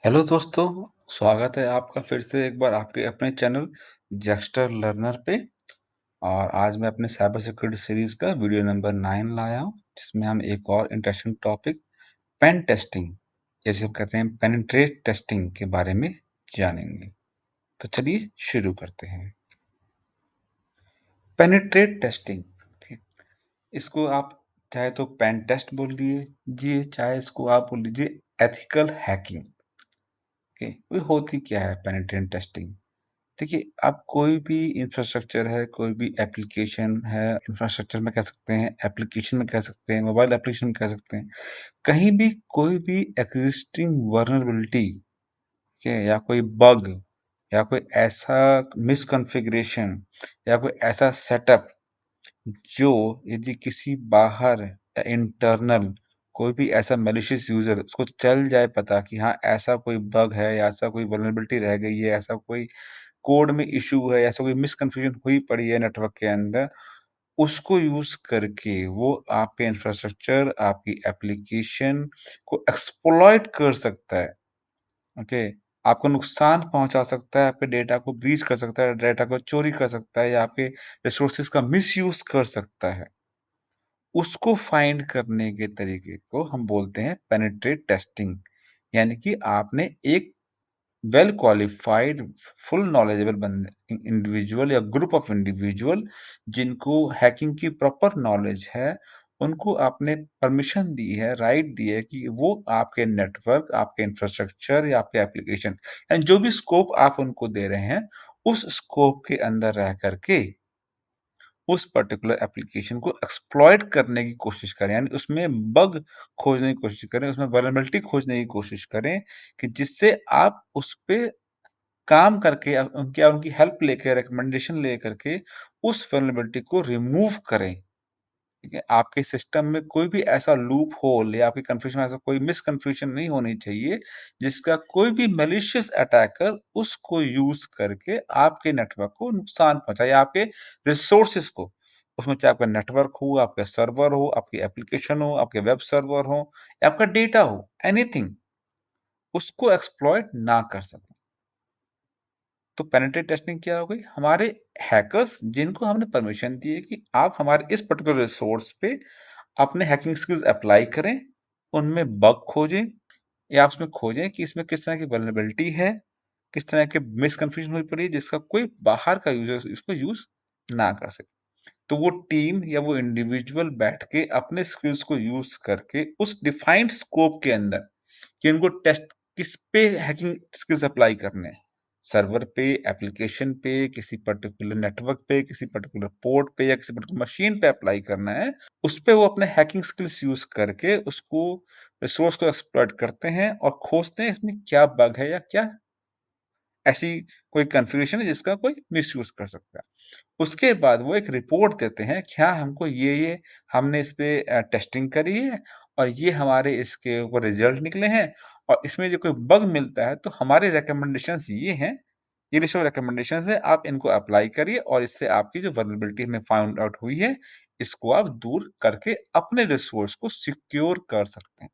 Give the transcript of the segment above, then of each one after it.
Hello दोस्तों, स्वागत है आपका फिर से एक बार आपके अपने चैनल जैक्स्टर लर्नर पे। और आज मैं अपने साइबर सिक्योरिटी सीरीज का वीडियो नंबर 9 लाया हूँ, जिसमें हम एक और इंटरेस्टिंग टॉपिक पेन टेस्टिंग या जिसे हम कहते हैं पेनिट्रेट टेस्टिंग के बारे में जानेंगे। तो चलिए शुरू करते हैं। पेनिट्रेट टेस्टिंग, इसको आप चाहे तो पेन टेस्ट बोल लीजिए, चाहे इसको आप बोल लीजिए एथिकल हैकिंग। वो होती क्या है पेनिट्रेट टेस्टिंग? देखिए, आप कोई भी इंफ्रास्ट्रक्चर है, कोई भी एप्लीकेशन है, इंफ्रास्ट्रक्चर में कह सकते हैं, एप्लीकेशन में कह सकते हैं, मोबाइल एप्लीकेशन में कह सकते हैं, कहीं भी कोई भी एक्जिस्टिंग वर्नरेबिलिटी के या कोई बग या कोई ऐसा मिसकॉन्फ़िगरेशन या कोई ऐसा सेटअप जो यदि किसी बाहर या इंटरनल कोई भी ऐसा मैलिशियस यूजर उसको चल जाए पता कि हाँ ऐसा कोई बग है या ऐसा कोई वल्नरेबिलिटी रह गई है, ऐसा कोई कोड में इश्यू है, ऐसा कोई मिसकन्फ्यूजन हुई पड़ी है नेटवर्क के अंदर, उसको यूज़ करके वो आपके इंफ्रास्ट्रक्चर, आपकी एप्लीकेशन को एक्सप्लॉइट कर सकता है, ओके? आपको नुकसान पहुँचा सकता है, आपके डेटा को ब्रीच कर सकता है, डेटा को चोरी कर सकता है या आपके रिसोर्सेज़ का मिसयूज़ कर सकता है। उसको फाइंड करने के तरीके को हम बोलते हैं पेनिट्रेट टेस्टिंग। यानी कि आपने एक वेल क्वालिफाइड फुल नॉलेजेबल बंदे इंडिविजुअल या ग्रुप ऑफ इंडिविजुअल जिनको हैकिंग की प्रॉपर नॉलेज है, उनको आपने परमिशन दी है, राइट दी है कि वो आपके नेटवर्क, आपके इंफ्रास्ट्रक्चर या आपके एप्लीकेशन एंड जो भी स्कोप आप उनको दे रहे हैं, उस स्कोप के अंदर रह करके उस पर्टिकुलर एप्लीकेशन को एक्सप्लॉइट करने की कोशिश करें, यानी उसमें बग खोजने की कोशिश करें, उसमें वल्नरेबिलिटी खोजने की कोशिश करें कि जिससे आप उस पे काम करके उनकी हेल्प लेके रिकमेंडेशन लेकर के उस वल्नरेबिलिटी को रिमूव करें। ठीक है? आपके सिस्टम में कोई भी ऐसा लूप होल या आपकी कन्फिग्रेशन में ऐसा कोई मिसकन्फिग्रेशन नहीं होनी चाहिए, जिसका कोई भी मैलिशियस अटैकर उसको यूज़ करके आपके नेटवर्क को नुकसान पहुँचाए या आपके रिसोर्सेज़ को। उसमें चाहे आपका नेटवर्क हो, आपका सर्वर हो, आपकी एप्लीकेशन हो, आपके वेब सर्वर हो या आपका डेटा हो, एनीथिंग उसको एक्सप्लॉइट ना कर सकें। तो पेनिट्रेट टेस्टिंग क्या हो गई? हमारे हैकर्स जिनको हमने परमिशन दी है कि आप हमारे इस पर्टिकुलर रिसोर्स पे अपने हैकिंग स्किल्स अप्लाई करें, उनमें बग खोजें या आप उसमें खोजें कि इसमें किस तरह की वल्नरेबिलिटी है, किस तरह के मिसकन्फ्यूजन हुई पड़ी है जिसका कोई बाहर का यूजर इसको यूज ना कर सके। तो वो टीम या वो इंडिविजुअल बैठ के अपने स्किल्स को यूज करके उस डिफाइंड स्कोप के अंदर कि उनको टेस्ट किस पे हैकिंग स्किल्स अप्लाई करने हैं, सर्वर पे, एप्लीकेशन पे, किसी पर्टिकुलर नेटवर्क पे, किसी पर्टिकुलर पोर्ट पे या किसी पर्टिकुलर मशीन पे अप्लाई करना है, उस पे वो अपने हैकिंग स्किल्स यूज करके उसको रिसोर्स को एक्सप्लॉइट करते हैं और खोजते हैं इसमें क्या बग है या क्या ऐसी कोई कॉन्फ़िगरेशन है जिसका कोई मिसयूज कर सकता है। उसके बाद वो एक रिपोर्ट देते हैं कि हाँ, हमको ये हमने इस पे टेस्टिंग करी है और ये हमारे इसके ऊपर रिजल्ट निकले हैं और इसमें जो कोई बग मिलता है तो हमारे रिकमेंडेशंस ये हैं, ये लिस्ट ऑफ रिकमेंडेशंस है, आप इनको अप्लाई करिए और इससे आपकी जो वल्नरेबिलिटी हमें फाइंड आउट हुई है, इसको आप दूर करके अपने रिसोर्स को सिक्योर कर सकते हैं।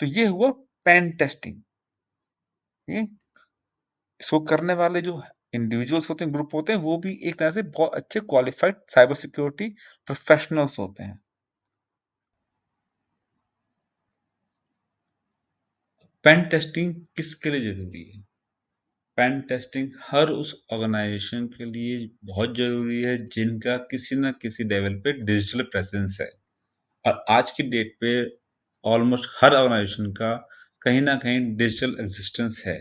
तो ये हुआ पेन टेस्टिंग। ठीक है? इसको करने वाले जो इंडिविजुअल्स होते हैं, ग्रुप होते हैं, वो भी एक तरह से बहुत अच्छे क्वालिफाइड साइबर सिक्योरिटी प्रोफेशनल्स होते हैं। पेन टेस्टिंग किसके लिए जरूरी है? पेन टेस्टिंग हर उस ऑर्गेनाइजेशन के लिए बहुत जरूरी है जिनका किसी न किसी लेवल पे डिजिटल प्रेजेंस है। और आज की डेट पे ऑलमोस्ट हर ऑर्गेनाइजेशन का कहीं ना कहीं डिजिटल एग्जिस्टेंस है,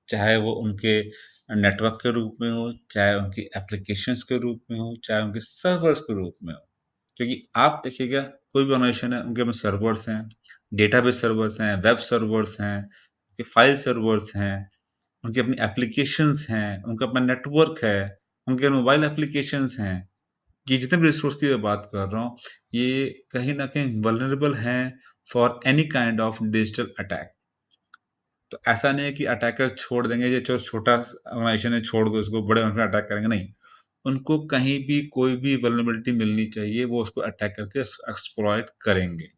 चाहे वो उनके नेटवर्क के रूप में हो, चाहे उनकी एप्लीकेशंस के रूप में हो, चाहे उनके सर्वर्स के रूप में हो। क्योंकि आप देखिएगा, कोई भी ऑर्गेनाइजेशन है, उनके में सर्वर्स हैं, डेटाबेस सर्वर्स हैं, वेब सर्वर्स हैं, उनके फाइल सर्वर्स हैं, उनकी अपनी एप्लीकेशंस हैं, उनका अपना नेटवर्क है, उनके मोबाइल एप्लीकेशंस हैं। ये जितने भी रिसोर्स की मैं बात कर रहा हूँ, ये कहीं न कहीं वल्नरेबल हैं for any kind of digital attack. तो ऐसा नहीं है कि अटैकर छोड़ देंगे, ये जो छोटा ऑर्गेनाइजेशन है छोड़ दो इसको, बड़े में अटैक करेंगे, नहीं। उनको कहीं भी कोई भी वल्नरेबिलिटी मिलनी चाहिए, वो उसको अटैक करके एक्सप्लॉइट करेंगे।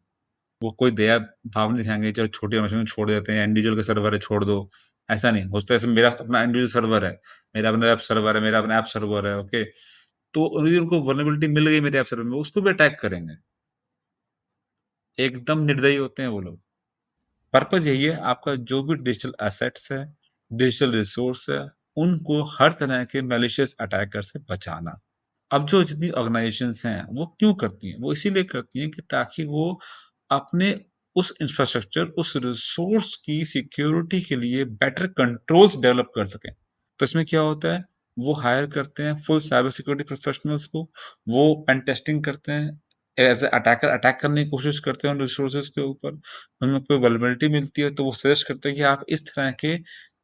वो कोई दया भाव नहीं दिखाएँगे, चलो छोटी ऑर्गनाइज़ेशन छोड़ देते हैं, इंडिविजुअल का सर्वर है छोड़ दो, ऐसा नहीं। हो सकता है जैसे मेरा अपना इंडिविजुअल सर्वर है, मेरा अपना वेब सर्वर है, मेरा अपना ऐप सर्वर है, ओके? तो यदि उनको वल्नरेबिलिटी मिल गई मेरे ऐप सर्वर में, उसको भी अटैक करेंगे। एकदम निर्दयी होते हैं वो लोग। पर्पज़ यही है, आपका जो भी डिजिटल एसेट्स है, डिजिटल रिसोर्स है, उनको हर तरह के मैलिशियस अटैकर से बचाना। अब जो जितनी ऑर्गेनाइज़ेशंस हैं, वो क्यों करती हैं? वो इसीलिए करती हैं कि ताकि वो अपने उस इंफ्रास्ट्रक्चर, उस रिसोर्स की सिक्योरिटी के लिए बेटर कंट्रोल्स डेवलप कर सकें। तो इसमें क्या होता है, वो हायर करते हैं फुल साइबर सिक्योरिटी प्रोफेशनल्स को, वो पेन टेस्टिंग करते हैं, एज़ अ अटैकर अटैक करने की कोशिश करते हैं उन रिसोर्सेज़ के ऊपर। उनमें कोई वल्नरेबिलिटी मिलती है तो वो सजेस्ट करते हैं कि आप इस तरह के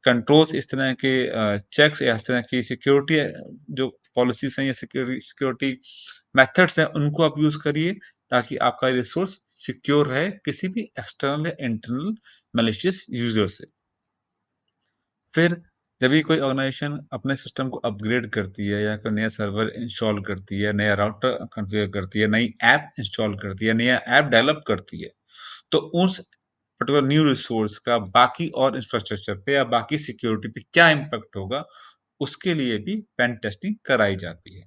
कंट्रोल्स, इस तरह के चेक्स या इस तरह की सिक्योरिटी जो पॉलिसीज़ हैं या सिक्योरिटी मेथड्स हैं, उनको आप यूज़ करिए ताकि आपका रिसोर्स सिक्योर रहे किसी भी एक्सटर्नल या इंटरनल मैलिशियस यूज़र से। फिर जब भी कोई ऑर्गेनाइजेशन अपने सिस्टम को अपग्रेड करती है या कोई नया सर्वर इंस्टॉल करती है, नया राउटर कॉन्फ़िगर करती है, नई ऐप इंस्टॉल करती है, नया ऐप डेवलप करती है, तो उस पर्टिकुलर न्यू रिसोर्स का बाकी और इंफ्रास्ट्रक्चर पे या बाकी सिक्योरिटी पे क्या इम्पैक्ट होगा, उसके लिए भी पेन टेस्टिंग कराई जाती है।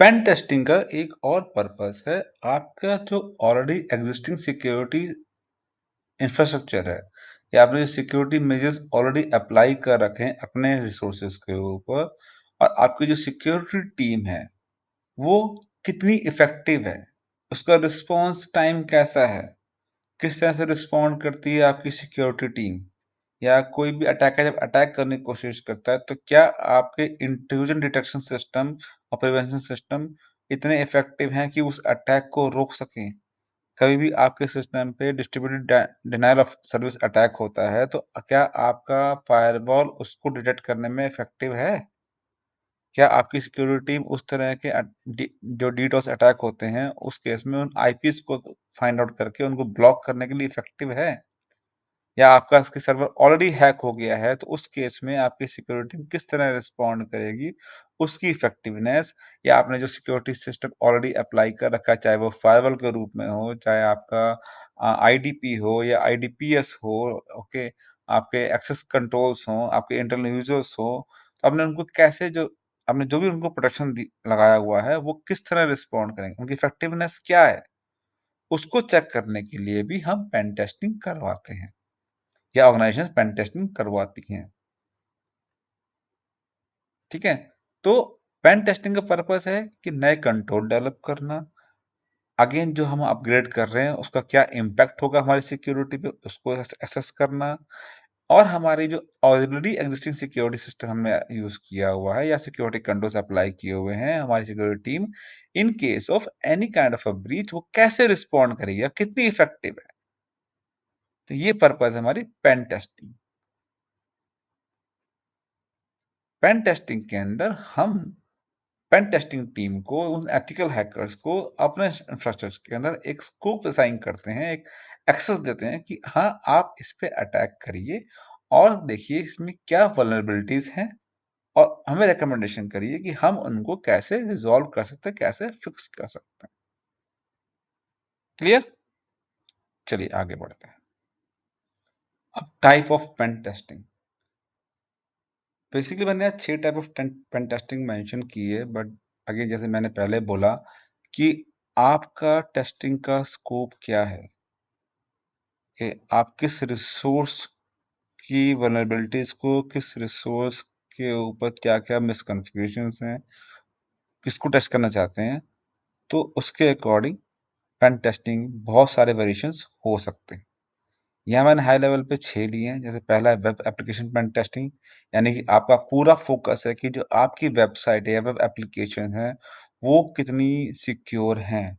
पेन टेस्टिंग का एक और पर्पस है, आपका जो ऑलरेडी एग्जिस्टिंग सिक्योरिटी इंफ्रास्ट्रक्चर है या आपने जो सिक्योरिटी मेजर्स ऑलरेडी अप्लाई कर रखे हैं अपने रिसोर्सेज के ऊपर, और आपकी जो सिक्योरिटी टीम है वो कितनी इफेक्टिव है, उसका रिस्पॉन्स टाइम कैसा है, किस तरह से रिस्पॉन्ड करती है आपकी सिक्योरिटी टीम, या कोई भी अटैकर जब अटैक करने की कोशिश करता है तो क्या आपके इंट्रूजन डिटेक्शन सिस्टम और प्रिवेंशन सिस्टम इतने इफेक्टिव हैं कि उस अटैक को रोक सकें। कभी भी आपके सिस्टम पे distributed denial of service attack होता है तो क्या आपका फायरवॉल उसको डिटेक्ट करने में इफेक्टिव है? क्या आपकी सिक्योरिटी टीम उस तरह के जो डीडोस अटैक होते हैं उस केस में उन आईपीस को फाइंड आउट करके उनको ब्लॉक करने के लिए इफेक्टिव है? या आपका उसके सर्वर ऑलरेडी हैक हो गया है तो उस केस में आपकी सिक्योरिटी टीम किस तरह रिस्पॉन्ड करेगी, उसकी इफेक्टिवनेस, या आपने जो सिक्योरिटी सिस्टम ऑलरेडी अप्लाई कर रखा है चाहे वो फायरवॉल के रूप में हो, चाहे आपका आईडीपी हो या आईडीपीएस हो, ओके, आपके एक्सेस कंट्रोल्स हो, आपके इंटरनल यूजर्स हो, तो आपने उनको कैसे जो आपने जो भी उनको प्रोटेक्शन लगाया हुआ है वो किस तरह रिस्पॉन्ड करेंगे, उनकी इफेक्टिवनेस क्या है, उसको चेक करने के लिए भी हम पेन टेस्टिंग करवाते हैं या ऑर्गेनाइजेशन पेन टेस्टिंग करवाती हैं। ठीक है? तो पेन टेस्टिंग का पर्पस है कि नए कंट्रोल डेवलप करना, अगेन जो हम अपग्रेड कर रहे हैं उसका क्या इम्पैक्ट होगा हमारी सिक्योरिटी पे, उसको असेस करना, और हमारी जो ऑलरेडी एग्जिस्टिंग सिक्योरिटी सिस्टम हमने यूज किया हुआ है या सिक्योरिटी कंट्रोल्स अप्लाई किए हुए हैं, हमारी security team in case of any kind of a breach वो कैसे रिस्पॉन्ड करेगी या कितनी इफेक्टिव है। तो ये पर्पस है हमारी पेन टेस्टिंग। पेन टेस्टिंग के अंदर हम पेन टेस्टिंग टीम को, उन एथिकल हैकर्स को अपने इंफ्रास्ट्रक्चर के अंदर एक स्कोप असाइन करते हैं, एक एक्सेस देते हैं कि हाँ आप इस पे अटैक करिए और देखिए इसमें क्या वल्नरेबिलिटीज हैं, और हमें रिकमेंडेशन करिए कि हम उनको कैसे रिजॉल्व कर सकते हैं, कैसे फिक्स कर सकते हैं। क्लियर? चलिए आगे बढ़ते हैं। अब type of pen testing, basically मैंने आज 6 type of pen testing mention की है, बट अगेन जैसे मैंने पहले बोला कि आपका टेस्टिंग का स्कोप क्या है, कि आप किस रिसोर्स की वल्नरेबिलिटीज को, किस रिसोर्स के ऊपर क्या-क्या मिसकॉन्फ़िगरेशंस हैं, किसको टेस्ट करना चाहते हैं, तो उसके अकॉर्डिंग पेन टेस्टिंग बहुत सारे वेरिएशंस हो सकते हैं। यहाँ मैंने हाई लेवल पे 6 लिए हैं। जैसे पहला है वेब एप्लीकेशन पेन टेस्टिंग, यानी कि आपका पूरा फोकस है कि जो आपकी वेबसाइट है या वेब एप्लीकेशन है, वो कितनी सिक्योर हैं।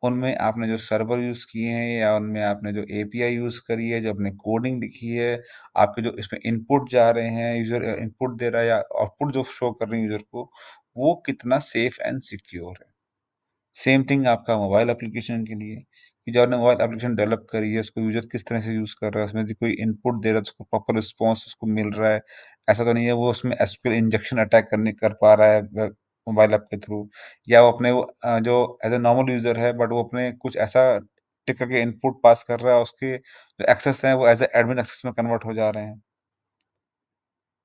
उनमें आपने जो सर्वर यूज़ किए हैं या उनमें आपने जो एपीआई यूज़ करी है, जो आपने कोडिंग लिखी है, आपके जो इसमें इनपुट जा रहे हैं, यूज़र इनपुट दे रहा है या आउटपुट जो शो कर रहे हैं यूज़र को, वो कितना सेफ एंड सिक्योर है। सेम थिंग आपका मोबाइल एप्लीकेशन के लिए, कि जो आपने मोबाइल एप्लीकेशन डेवलप करी है, उसको यूज़र किस तरह से यूज़ कर रहा है, उसमें यदि कोई इनपुट दे रहा है, तो उसको प्रॉपर रिस्पॉन्स उसको मिल रहा है। ऐसा तो नहीं है वो उसमें एसक्यूएल इंजेक्शन अटैक करने कर पा रहा है मोबाइल ऐप के थ्रू, या वो अपने जो एज़ अ नॉर्मल यूज़र है बट वो अपने कुछ ऐसा टिक करके इनपुट पास कर रहा है, उसके जो एक्सेस हैं वो एज ए एडमिन एक्सेस में कन्वर्ट हो जा रहे हैं।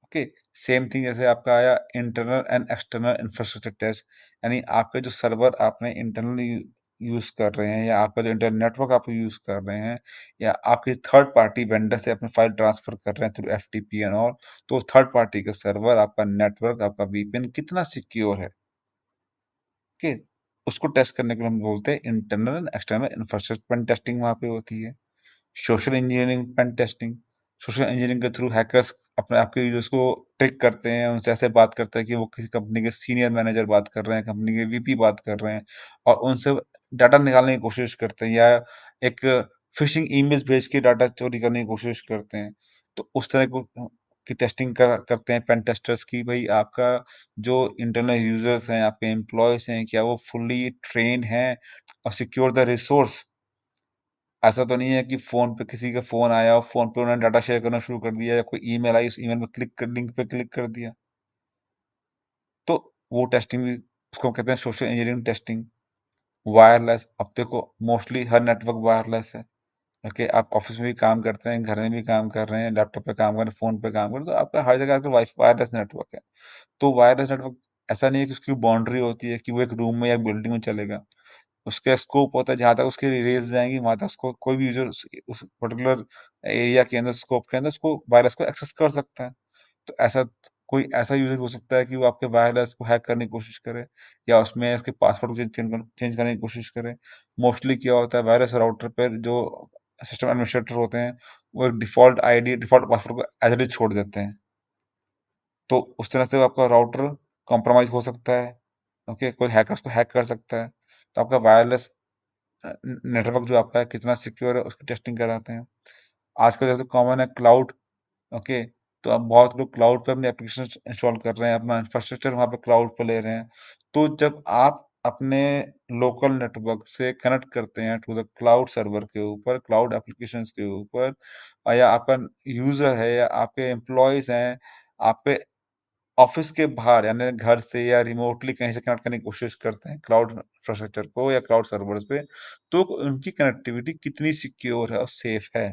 ओके, सेम थिंग जैसे आपका आया internal and external infrastructure test, यानी आपके जो सर्वर आपने इंटरनली यूज कर रहे हैं, या आपका जो इंटरनेट नेटवर्क आप यूज कर रहे हैं, या आपके थर्ड पार्टी वेंडर से अपने फाइल ट्रांसफर कर रहे हैं थ्रू एफटीपी एंड ऑल, तो थर्ड पार्टी का सर्वर, आपका नेटवर्क, आपका वीपीएन कितना सिक्योर है। ओके, उसको टेस्ट करने के लिए हम बोलते हैं internal and external infrastructure testing वहां पे होती है। Social engineering pen testing, social engineering के थ्रू हैकर्स अपने आपके यूजर्स को ट्रिक करते हैं, उनसे ऐसे बात करते हैं कि वो किसी कंपनी के सीनियर मैनेजर बात कर रहे हैं, कंपनी के वीपी बात कर रहे हैं, और उनसे डाटा निकालने की कोशिश करते हैं, या एक फिशिंग ईमेल्स भेज के डाटा चोरी करने की कोशिश करते हैं। तो उस तरह को की टेस्टिंग करते हैं पेन टेस्टर्स की, भाई आपका जो इंटरनल यूजर्स हैं, आपके एम्प्लॉयज हैं, क्या वो फुल्ली ट्रेन्ड हैं और सिक्योर द रिसोर्स। ऐसा तो नहीं है कि फ़ोन पे किसी का फ़ोन आया और फ़ोन पे उन्होंने डाटा शेयर करना शुरू कर दिया, या कोई ईमेल आई, उस ईमेल में क्लिक कर लिंक पे क्लिक कर दिया। तो वो टेस्टिंग भी, उसको कहते हैं सोशल इंजीनियरिंग टेस्टिंग। वायरलेस, अब देखो मोस्टली हर नेटवर्क वायरलेस है। ओके, आप ऑफिस में भी काम करते हैं, घर में भी काम कर रहे हैं, लैपटॉप पे काम कर रहे हैं, फ़ोन पे काम कर रहे हैं, तो आपका हर जगह आजकल वायरलेस नेटवर्क है। तो वायरलेस नेटवर्क ऐसा नहीं है कि उसकी बाउंड्री होती है कि वो एक रूम में या बिल्डिंग में चलेगा। उसका स्कोप होता है, जहाँ तक उसकी रेज़ जाएँगी वहाँ तक उसको कोई भी यूज़र उस पर्टिकुलर एरिया के अंदर, स्कोप के अंदर उसको वायरस को एक्सेस कर सकता है। तो ऐसा कोई ऐसा यूज़र हो सकता है कि वो आपके वायरलेस को हैक करने की कोशिश करे, या उसमें उसके पासवर्ड को चेंज करने की कोशिश करे। मोस्टली क्या होता है, वायरस राउटर पर जो सिस्टम एडमिनिस्ट्रेटर होते हैं, वो एक डिफ़ॉल्ट आईडी, डिफ़ॉल्ट पासवर्ड को एज़ इट इज़ छोड़ देते हैं। तो उस तरह से आपका राउटर कॉम्प्रोमाइज़ हो सकता है। ओके, कोई हैकर उसको हैक कर सकता है। तो आपका वायरलेस नेटवर्क जो आपका है कितना सिक्योर है, उसकी टेस्टिंग कराते हैं। आजकल जैसे कॉमन है क्लाउड। ओके, तो अब बहुत लोग क्लाउड पे अपने एप्लीकेशन इंस्टॉल कर रहे हैं, अपना इंफ्रास्ट्रक्चर वहाँ पे क्लाउड पे ले रहे हैं। तो जब आप अपने लोकल नेटवर्क से कनेक्ट करते हैं टू द क्लाउड सर्वर के ऊपर, क्लाउड एप्लीकेशंस के ऊपर, या आपका यूजर है या आपके एम्प्लॉयज हैं, आपके ऑफिस के बाहर यानी घर से या रिमोटली कहीं से कनेक्ट करने की कोशिश करते हैं क्लाउड इंफ्रास्ट्रक्चर को या क्लाउड सर्वर्स पे, तो उनकी कनेक्टिविटी कितनी सिक्योर है और सेफ है,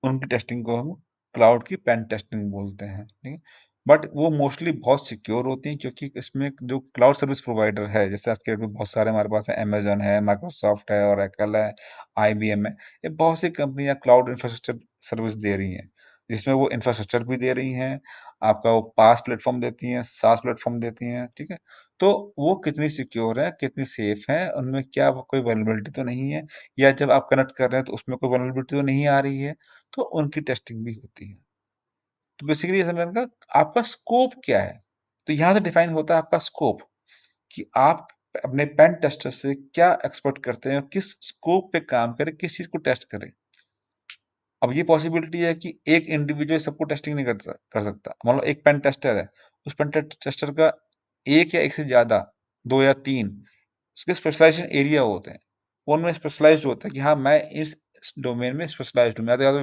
उनकी टेस्टिंग को हम क्लाउड की पेन टेस्टिंग बोलते हैं। ठीक है, बट वो मोस्टली बहुत सिक्योर होती हैं, क्योंकि इसमें जो क्लाउड सर्विस प्रोवाइडर है, जैसे आज के डेट में बहुत सारे हमारे पास है, अमेजन है, माइक्रोसॉफ्ट है, ओरेकल है, आईबीएम है, ये बहुत सी कंपनियां क्लाउड इंफ्रास्ट्रक्चर सर्विस दे रही हैं, जिसमें वो इंफ्रास्ट्रक्चर भी दे रही हैं, आपका वो पास प्लेटफॉर्म देती हैं, सास प्लेटफॉर्म देती हैं। ठीक है, तो वो कितनी सिक्योर है, कितनी सेफ है, उनमें क्या कोई वल्नरेबिलिटी तो नहीं है, या जब आप कनेक्ट कर रहे हैं तो उसमें कोई वल्नरेबिलिटी तो नहीं आ रही है, तो उनकी टेस्टिंग भी होती है। तो बेसिकली ये समझने का आपका स्कोप क्या है? तो यहाँ से डिफाइन होता है आपका स्कोप, कि आप अपने पेन टेस्टर से क्या एक्सपेक्ट करते हैं, किस स्कोप पे काम करें, किस चीज़ को टेस्ट करें। अब ये पॉसिबिलिटी है कि एक इंडिविजुअल सबको टेस्टिंग नहीं कर सकता। मान लो एक पेन टेस्टर है, उस पेन टेस्टर का एक या एक से ज़्यादा, 2 या 3 उसके स्पेशलाइजेशन एरिया होते हैं। वो उनमें स्पेशलाइज्ड होता है कि हाँ, मैं इस डोमेन में स्पेशलाइज्ड हूँ। या तो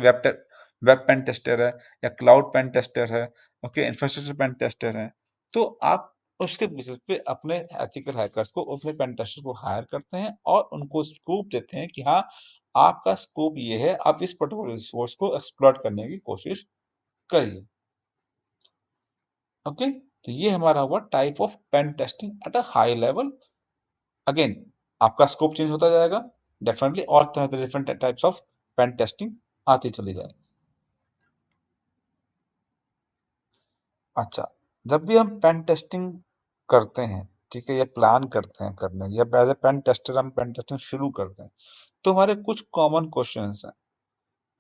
वेब पेन टेस्टर है, या क्लाउड पेन टेस्टर है, ओके, इंफ्रास्ट्रक्चर पेन टेस्टर है। तो आप उसके बेसिस पे अपने एथिकल हैकर्स को, अपने पेन टेस्टर को हायर करते हैं और उनको स्कूप देते हैं कि हाँ, आपका स्कोप ये है, आप इस पर्टिकुलर रिसोर्स को एक्सप्लॉइट करने की कोशिश करिए। ओके, तो ये हमारा हुआ type of pen testing at a high level. Again, आपका स्कोप चेंज होता जाएगा डेफिनेटली, और तरह तरह different types of pen testing आती चली जाएगी। अच्छा, जब भी हम पेन टेस्टिंग करते हैं, ठीक है, या प्लान करते हैं करने, या एज ए पेन टेस्टर हम पेन टेस्टिंग शुरू करते हैं, तो हमारे कुछ कॉमन क्वेश्चंस हैं।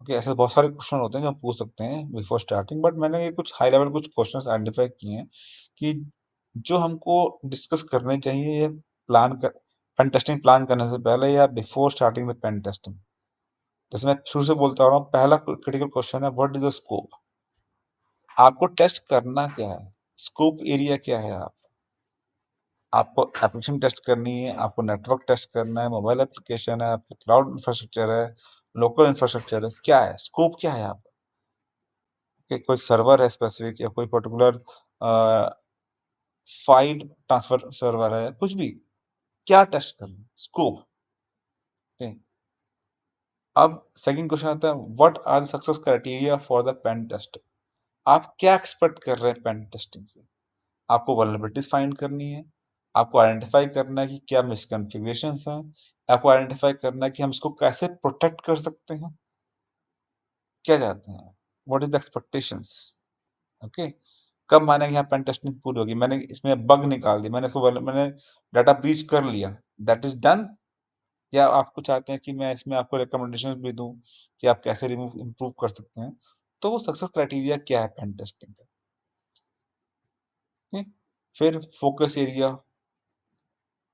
ओके, ऐसे बहुत सारे क्वेश्चन होते हैं जो हम पूछ सकते हैं बिफोर स्टार्टिंग, बट मैंने ये कुछ हाई लेवल कुछ क्वेश्चंस आइडेंटिफाई किए हैं कि जो हमको डिस्कस करने चाहिए, ये प्लान कर पेन टेस्टिंग प्लान करने से पहले या before starting the pen testing. जैसे मैं शुरू से बोलता आ रहा हूँ, पहला क्रिटिकल क्वेश्चन है, व्हाट इज द स्कोप। आपको टेस्ट करना क्या है, स्कोप एरिया क्या है। आपको एप्लीकेशन टेस्ट करनी है, आपको नेटवर्क टेस्ट करना है, मोबाइल एप्लीकेशन है, आपका क्लाउड इंफ्रास्ट्रक्चर है, लोकल इंफ्रास्ट्रक्चर है, क्या है स्कोप, क्या है आपका, कि कोई सर्वर है स्पेसिफिक, या कोई पर्टिकुलर फाइल ट्रांसफर सर्वर है, कुछ भी, क्या टेस्ट करना, स्कोप। अब सेकंड क्वेश्चन आता है, what are the success criteria for the pen test. आप क्या एक्सपेक्ट कर रहे हैं पेन टेस्टिंग से? आपको वल्नरेबिलिटीज फाइंड करनी है, आपको आइडेंटिफाई करना है कि क्या मिसकॉन्फ़िगरेशंस हैं, आपको आइडेंटिफाई करना है कि हम इसको कैसे प्रोटेक्ट कर सकते हैं। क्या चाहते हैं? What is the expectations? Okay. कब माने कि हाँ पेन टेस्टिंग पूरी होगी, मैंने इसमें बग निकाल दी, मैंने डाटा ब्रीच कर लिया, दैट इज डन। या आपको चाहते हैं कि मैं इसमें आपको रिकमेंडेशंस भी दूं कि आप कैसे रिमूव इम्प्रूव कर सकते हैं। तो वो सक्सेस क्राइटेरिया क्या है पेन टेस्टिंग का? ठीक? फिर फोकस एरिया,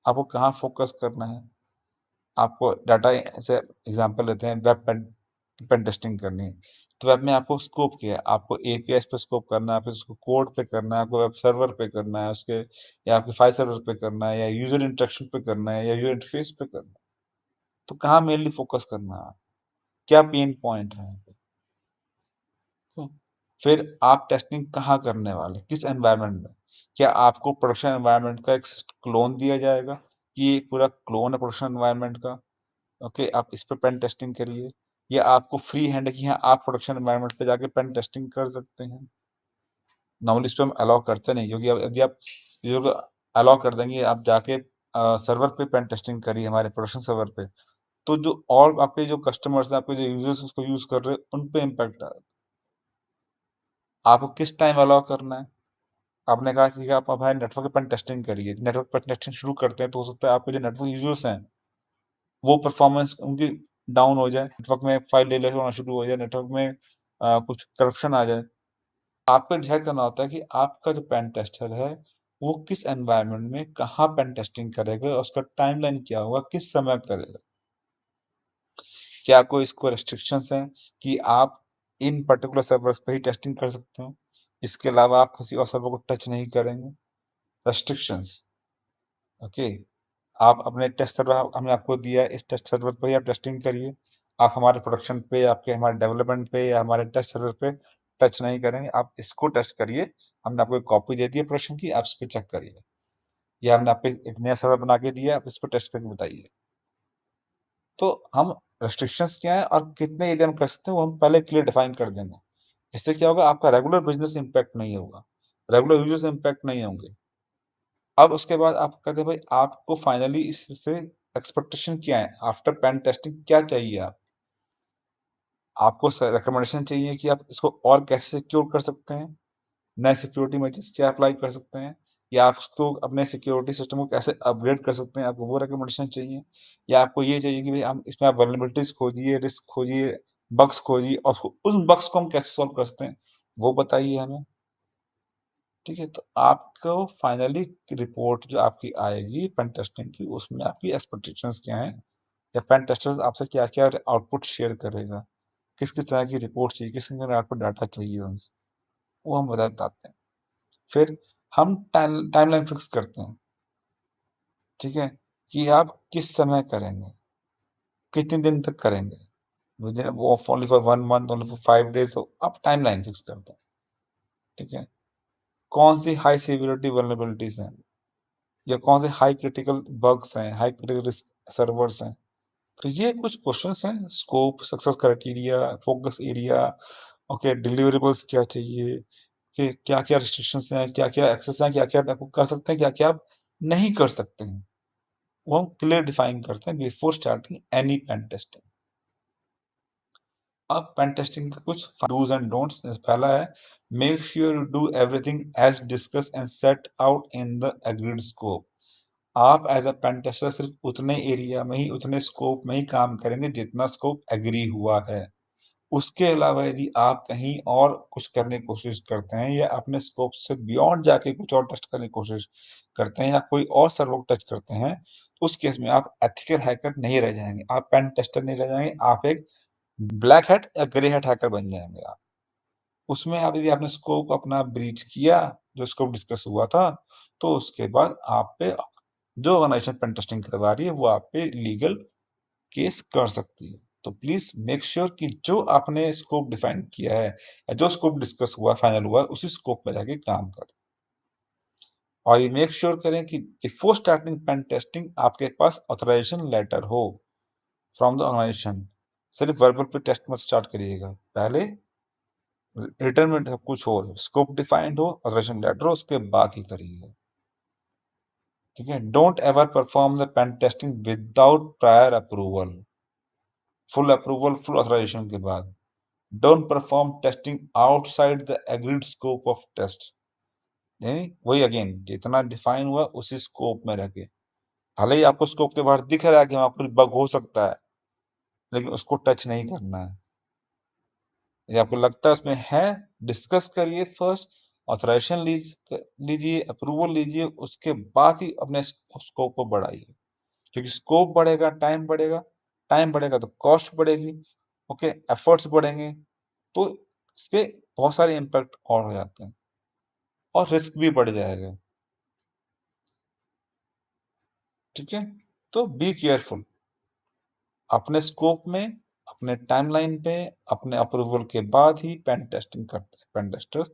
आपको कहाँ फोकस करना है। आपको डाटा, ऐसे एग्जांपल लेते हैं, वेब पेन पेन टेस्टिंग करनी है, तो वेब में आपको स्कोप क्या है? आपको एपीआई पे स्कोप करना है, फिर उसको कोड पे करना है, आपको वेब सर्वर पे करना है उसके, या आपके फाइल सर्वर पे करना है, या यूजर इंटरेक्शन पे करना है, या यूजर इंटरफेस पे करना है। तो कहाँ मेनली फोकस करना है? क्या पेन पॉइंट है? हम्म। फिर आप टेस्टिंग कहाँ करने वाले, किस एनवायरनमेंट में? क्या आपको प्रोडक्शन एनवायरनमेंट का एक क्लोन दिया जाएगा कि ये पूरा क्लोन है प्रोडक्शन एनवायरनमेंट का, ओके, आप इस पे पेन टेस्टिंग करिए? या आपको फ्री हैंड है कि हाँ आप प्रोडक्शन एनवायरनमेंट पे जाके पेन टेस्टिंग कर सकते हैं? नॉर्मली इस पे हम अलाउ करते नहीं, क्योंकि यदि आप चीजों को अलाउ कर देंगे, आप जाके सर्वर पे पेन टेस्टिंग करिए हमारे प्रोडक्शन सर्वर पे, तो जो और आपके जो कस्टमर्स हैं, आपके जो यूजर्स उसको यूज कर रहे हैं, उन पे इम्पैक्ट आएगा। आपको किस टाइम अलाउ करना है? आपने कहा कि आप हमारे नेटवर्क पर टेस्टिंग करिए, नेटवर्क पर टेस्टिंग शुरू करते हैं तो हो सकता है आपके जो नेटवर्क यूजर्स हैं वो परफॉर्मेंस उनकी डाउन हो जाए, नेटवर्क में फाइल डिले होना शुरू हो जाए, नेटवर्क में कुछ करप्शन आ जाए। आपको डिसाइड करना होता है कि आपका जो पेन टेस्टर है वो किस एनवायरनमेंट में कहाँ पेन टेस्टिंग करेगा, और उसका टाइमलाइन क्या होगा, किस समय करेगा। क्या कोई इसको रेस्ट्रिक्शंस हैं कि आप इन पर्टिकुलर सर्वर्स पे ही टेस्टिंग कर सकते हैं, इसके अलावा आप किसी और सर्वर को टच नहीं करेंगे? Restrictions, okay. आप अपने टेस्ट सर्वर हमने आपको दिया है, इस टेस्ट सर्वर पे ही आप टेस्टिंग करिए। आप हमारे प्रोडक्शन पे, आपके हमारे डेवलपमेंट पे या हमारे टेस्ट सर्वर पे टच नहीं करेंगे, आप इसको टेस्ट करिए। हमने आपको एक कॉपी दे दी है प्रोडक्शन की, आप इस पे चेक करिए। या हमने आपको एक नया सर्वर बना के दिया है, आप इस पर टेस्ट करके बताइए। तो हम रेस्ट्रिक्शंस क्या है और कितने एरिया में कर सकते हैं वो हम पहले क्लियर डिफाइन कर देंगे। इससे क्या होगा, आपका रेगुलर बिजनेस इंपैक्ट नहीं होगा, रेगुलर यूजर्स इंपैक्ट नहीं होंगे। अब उसके बाद आप कहते हैं भाई आपको फाइनली इससे एक्सपेक्टेशन क्या है, आफ्टर पेन टेस्टिंग क्या चाहिए? आपको रिकमेंडेशन चाहिए कि आप इसको और कैसे सिक्योर कर सकते हैं, नए सिक्योरिटी मेजर्स क्या अप्लाई कर सकते हैं, या आप उसको अपने सिक्योरिटी सिस्टम को कैसे अपग्रेड कर सकते हैं, आपको वो रिकमेंडेशन चाहिए? या आपको ये चाहिए कि भाई हम इसमें आप वल्नरेबिलिटीज खोजिए, रिस्क खोजिए, बग्स खोजिए, और उन बग्स को हम कैसे सॉल्व कर सकते हैं, वो बताइए हमें। ठीक है, तो आपको फाइनली रिपोर्ट जो आपकी आएगी पेन टेस्टिंग की, उसमें आपकी एक्सपेक्टेशंस क्या हैं, या पेन टेस्टर्स आपसे क्या क्या आउटपुट शेयर करेगा, किस किस तरह की रिपोर्ट चाहिए, किस किस तरह का आपको डाटा चाहिए उनसे, वो हम बताते हैं। फिर हम टाइमलाइन फिक्स करते हैं, ठीक है, कि आप किस समय करेंगे, कितने दिन तक करेंगे, विदिन वो only for 1 month, only for 5 days, आप टाइमलाइन फिक्स करते हैं। ठीक है, कौन सी हाई सिवियरिटी वल्नरेबिलिटीज हैं, या कौन से हाई क्रिटिकल बग्स हैं, हाई क्रिटिकल रिस्क सर्वर्स हैं। तो ये कुछ क्वेश्चंस हैं, scope, success criteria, focus area, okay, deliverables क्या चाहिए, कि क्या क्या रिस्ट्रिक्शंस हैं, क्या क्या एक्सेस हैं, क्या क्या आप कर सकते हैं, क्या क्या आप नहीं कर सकते हैं, वो हम क्लियर डिफाइन करते हैं before starting any pen testing. अब पेन टेस्टिंग के कुछ डूज एंड डोंट्स, पहला है, make sure you do everything as discussed and set out in the agreed scope. आप एज अ पेन टेस्टर सिर्फ उतने एरिया में ही, उतने स्कोप में ही काम करेंगे जितना स्कोप एग्री हुआ है। उसके अलावा यदि आप कहीं और कुछ करने की कोशिश करते हैं, या अपने स्कोप से बियॉन्ड जाके कुछ और टेस्ट करने की कोशिश करते हैं, या कोई और सर्वर को टच करते हैं, तो उस केस में आप एथिकल हैकर नहीं रह जाएंगे, आप पेन टेस्टर नहीं रह जाएंगे, आप एक ब्लैक हैट या ग्रे हैट हैकर बन जाएंगे आप। उसमें आप यदि आपने स्कोप अपना ब्रीच किया, जो स्कोप डिस्कस हुआ था, तो उसके बाद आप पे जो ऑर्गेनाइजेशन पेन टेस्टिंग करवा रही है वो आप पे लीगल केस कर सकती है। तो प्लीज मेक श्योर कि जो आपने स्कोप डिफाइन किया है, या जो स्कोप डिस्कस हुआ, फाइनल हुआ, उसी स्कोप में जाके काम करें। और ये मेक श्योर करें कि बिफोर स्टार्टिंग पेन टेस्टिंग आपके पास ऑथराइजेशन लेटर हो फ्रॉम द ऑर्गेनाइजेशन, सिर्फ वर्बल पे टेस्ट मत स्टार्ट करिएगा, पहले रिटर्न में कुछ हो, स्कोप डिफाइंड हो, ऑथराइजेशन लेटर हो, उसके बाद ही करिएगा। ठीक है, don't ever perform the pen testing without prior approval, full authorisation के बाद। Don't perform testing outside the agreed scope of test, नहीं वही अगेन जितना डिफाइन हुआ उसी स्कोप में रह के, भले ही आपको स्कोप के बाहर दिख रहा है कि वहां कुछ बग हो सकता है, लेकिन उसको टच नहीं करना है। यदि आपको लगता है उसमें है, डिस्कस करिए फर्स्ट, ऑथराइजेशन लीजिए, अप्रूवल लीजिए, उसके बाद ही अपने स्कोप को बढ़ाइए। क्योंकि स्कोप बढ़ेगा, टाइम बढ़ेगा तो कॉस्ट बढ़ेगी, ओके, एफर्ट्स बढ़ेंगे, तो इसके बहुत सारे इम्पैक्ट और हो जाते हैं और रिस्क भी बढ़ जाएगा। ठीक है, तो बी केयरफुल अपने स्कोप में, अपने टाइमलाइन पे, अपने अप्रूवल के बाद ही पेन टेस्टिंग करते हैं पेन टेस्टर्स।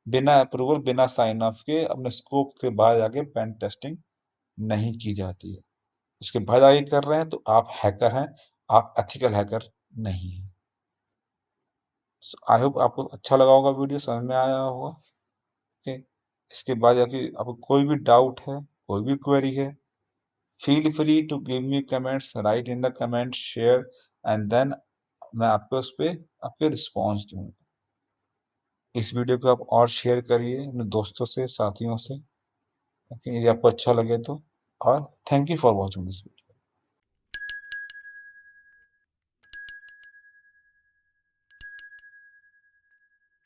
बिना अप्रूवल, बिना साइन ऑफ के अपने स्कोप के बाहर जाके पेन टेस्टिंग नहीं की जाती है। उसके बाद आगे कर रहे हैं तो आप हैकर हैं, आप एथिकल हैकर नहीं हैं। आई होप आपको अच्छा लगा होगा, वीडियो समझ में आया होगा। ओके, इसके बाद जाके आपको कोई भी डाउट है, कोई भी क्वेरी है, feel free to give me comments, right in the comment, share, and then मैं आपको उस पे आपके रिस्पॉन्स दूंगा। इस वीडियो को आप और शेयर करिए अपने दोस्तों से, साथियों से, ओके, यदि आपको अच्छा लगे तो। और thank you for watching this video.